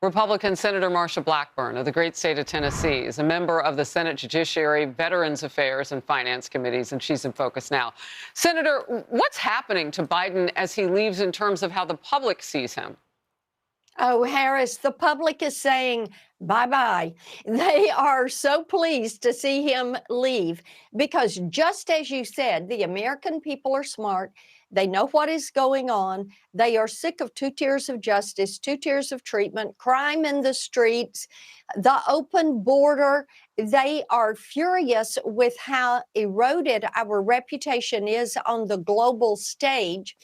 Republican Senator Marsha Blackburn of the great state of Tennessee is a member of the Senate Judiciary, Veterans Affairs, and Finance Committees, and she's in focus now. Senator, what's happening to Biden as he leaves in terms of how the public sees him? Oh, Harris, the public is saying bye-bye. They are so pleased to see him leave because, just as you said, the American people are smart. They know what is going on. They are sick of 2 tiers of justice, 2 tiers of treatment, crime in the streets, the open border. They are furious with how eroded our reputation is on the global stage.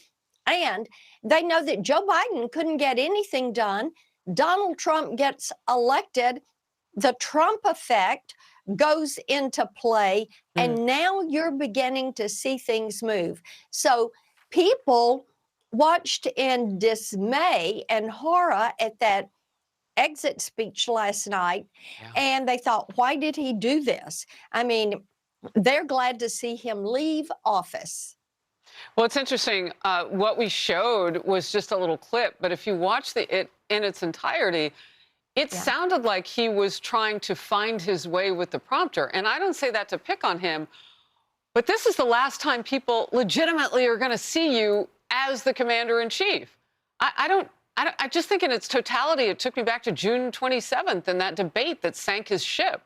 And they know that Joe Biden couldn't get anything done. Donald Trump gets elected. The Trump effect goes into play. And now you're beginning to see things move. So people watched in dismay and horror at that exit speech last night. And they thought, why did he do this? I mean, they're glad to see him leave office. Well, it's interesting. What we showed was just a little clip, but if you watch it in its entirety, it sounded like he was trying to find his way with the prompter. And I don't say that to pick on him, but this is the last time people legitimately are going to see you as the commander-in-chief. I just think in its totality, it took me back to June 27th and that debate that sank his ship.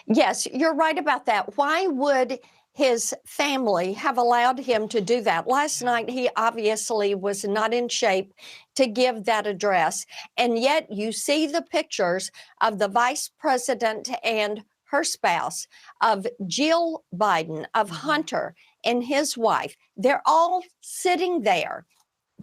Yes, you're right about that. Why would his family have allowed him to do that? Last night, he obviously was not in shape to give that address. And yet you see the pictures of the vice president and her spouse, of Jill Biden, of Hunter and his wife. They're all sitting there.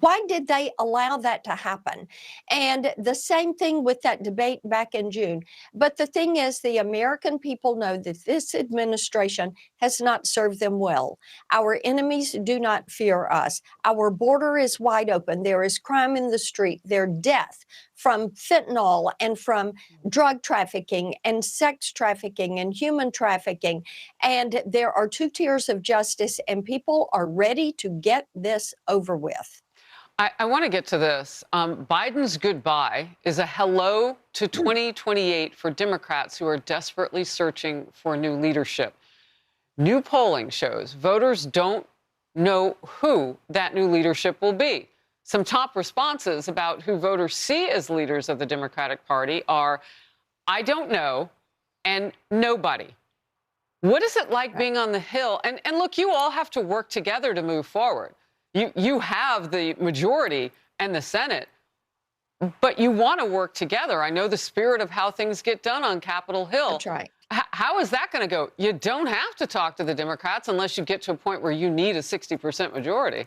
Why did they allow that to happen? And the same thing with that debate back in June. But the thing is, the American people know that this administration has not served them well. Our enemies do not fear us. Our border is wide open. There is crime in the street. There's death from fentanyl and from drug trafficking and sex trafficking and human trafficking. And there are 2 tiers of justice, and people are ready to get this over with. I want to get to this. Biden's goodbye is a hello to 2028 for Democrats who are desperately searching for new leadership. New polling shows voters don't know who that new leadership will be. Some top responses about who voters see as leaders of the Democratic Party are, I don't know, and nobody. What is it like being on the Hill? And look, you all have to work together to move forward. You have the majority and the Senate, but you want to work together. I know the spirit of how things get done on Capitol Hill. That's right. How is that going to go? You don't have to talk to the Democrats unless you get to a point where you need a 60% majority.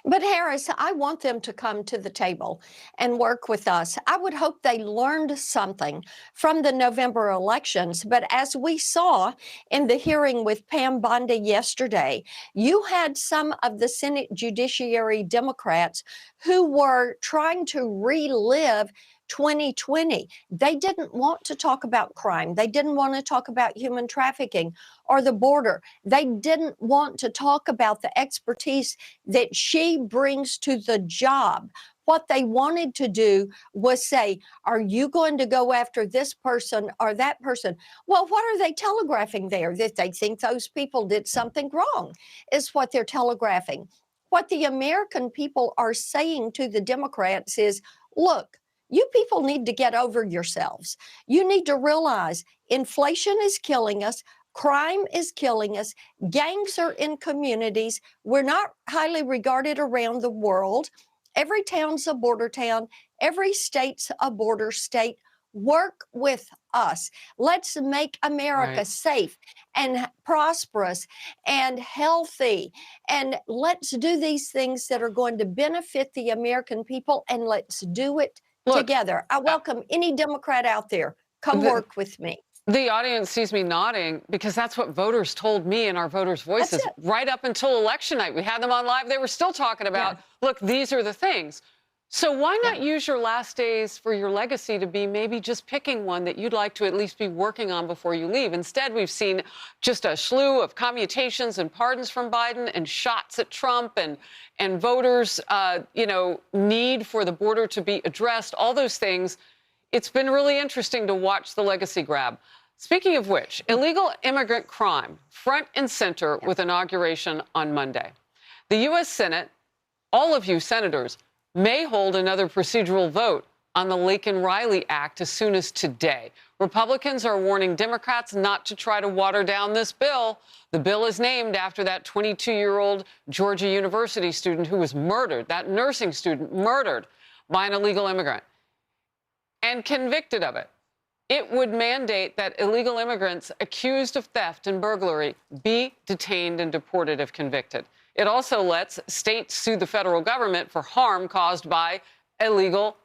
But Harris, I want them to come to the table and work with us. I would hope they learned something from the November elections. But as we saw in the hearing with Pam Bondi yesterday, you had some of the Senate Judiciary Democrats who were trying to relive 2020. They didn't want to talk about crime. They didn't want to talk about human trafficking or the border. They didn't want to talk about the expertise that she brings to the job. What they wanted to do was say, are you going to go after this person or that person? Well, what are they telegraphing there? That they think those people did something wrong is what they're telegraphing. What the American people are saying to the Democrats is, look, you people need to get over yourselves. You need to realize inflation is killing us. Crime is killing us. Gangs are in communities. We're not highly regarded around the world. Every town's a border town. Every state's a border state. Work with us. Let's make America safe and prosperous and healthy. And let's do these things that are going to benefit the American people, and let's do it together. I welcome any Democrat out there. Come work with me. The audience sees me nodding because that's what voters told me in our voters' voices right up until election night. We had them on live. They were still talking about, look, these are the things. So why not use your last days for your legacy to be maybe just picking one that you'd like to at least be working on before you leave? Instead, we've seen just a slew of commutations and pardons from Biden and shots at Trump and voters, need for the border to be addressed, all those things. It's been really interesting to watch the legacy grab. Speaking of which, illegal immigrant crime front and center with inauguration on Monday. The U.S. Senate, all of you senators, may hold another procedural vote on the Laken Riley Act as soon as today. Republicans are warning Democrats not to try to water down this bill. The bill is named after that 22-year-old Georgia University student who was murdered, that nursing student murdered by an illegal immigrant and convicted of it. It would mandate that illegal immigrants accused of theft and burglary be detained and deported if convicted. It also lets states sue the federal government for harm caused by illegal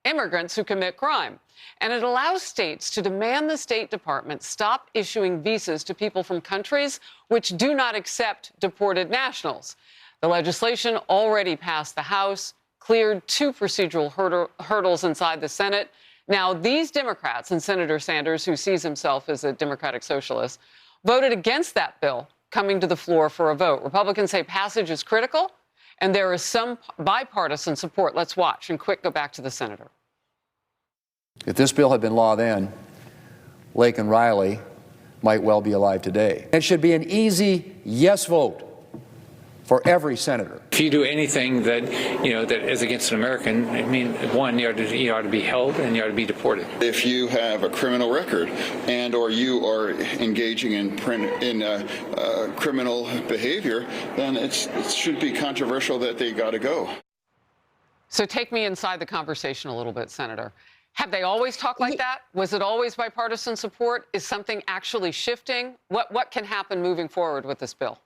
immigrants who commit crime. And it allows states to demand the State Department stop issuing visas to people from countries which do not accept deported nationals. The legislation already passed the House, cleared 2 procedural hurdles inside the Senate. Now, these Democrats and Senator Sanders, who sees himself as a democratic socialist, voted against that bill coming to the floor for a vote. Republicans say passage is critical, and there is some bipartisan support. Let's watch and quick go back to the senator. If this bill had been law then, Laken Riley might well be alive today. It should be an easy yes vote for every senator. If you do anything that that is against an American, I mean, one, you ought to be held and you ought to be deported. If you have a criminal record and or you are engaging in criminal behavior, then it should be controversial that they got to go. So take me inside the conversation a little bit, Senator. Have they always talked like that? Was it always bipartisan support? Is something actually shifting? What can happen moving forward with this bill?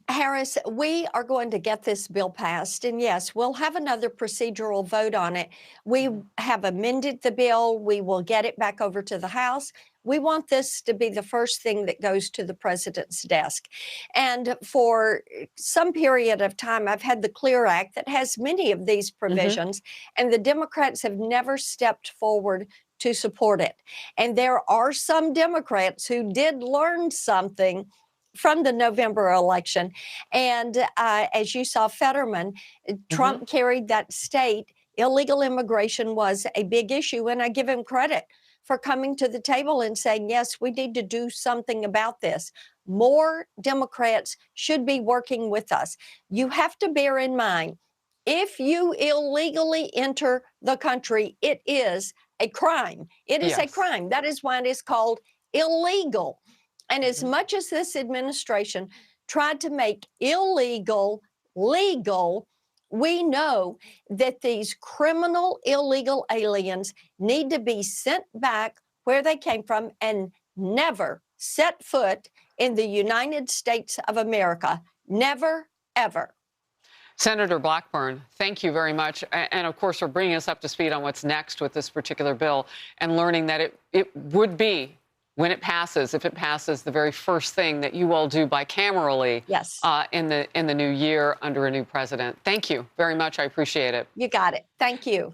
Harris, we are going to get this bill passed, and yes, we'll have another procedural vote on it. We have amended the bill. We will get it back over to the House. We want this to be the first thing that goes to the president's desk. And for some period of time, I've had the CLEAR Act that has many of these provisions, and the Democrats have never stepped forward to support it. And there are some Democrats who did learn something from the November election. And as you saw, Fetterman, Trump carried that state. Illegal immigration was a big issue, and I give him credit for coming to the table and saying, yes, we need to do something about this. More Democrats should be working with us. You have to bear in mind, if you illegally enter the country, it is a crime. It is a crime. That is why it is called illegal. And as much as this administration tried to make illegal legal, we know that these criminal illegal aliens need to be sent back where they came from and never set foot in the United States of America. Never, ever. Senator Blackburn, thank you very much. And of course, for bringing us up to speed on what's next with this particular bill and learning that it would be, when it passes, if it passes, the very first thing that you all do bicamerally in the new year under a new president. Thank you very much. I appreciate it. You got it. Thank you.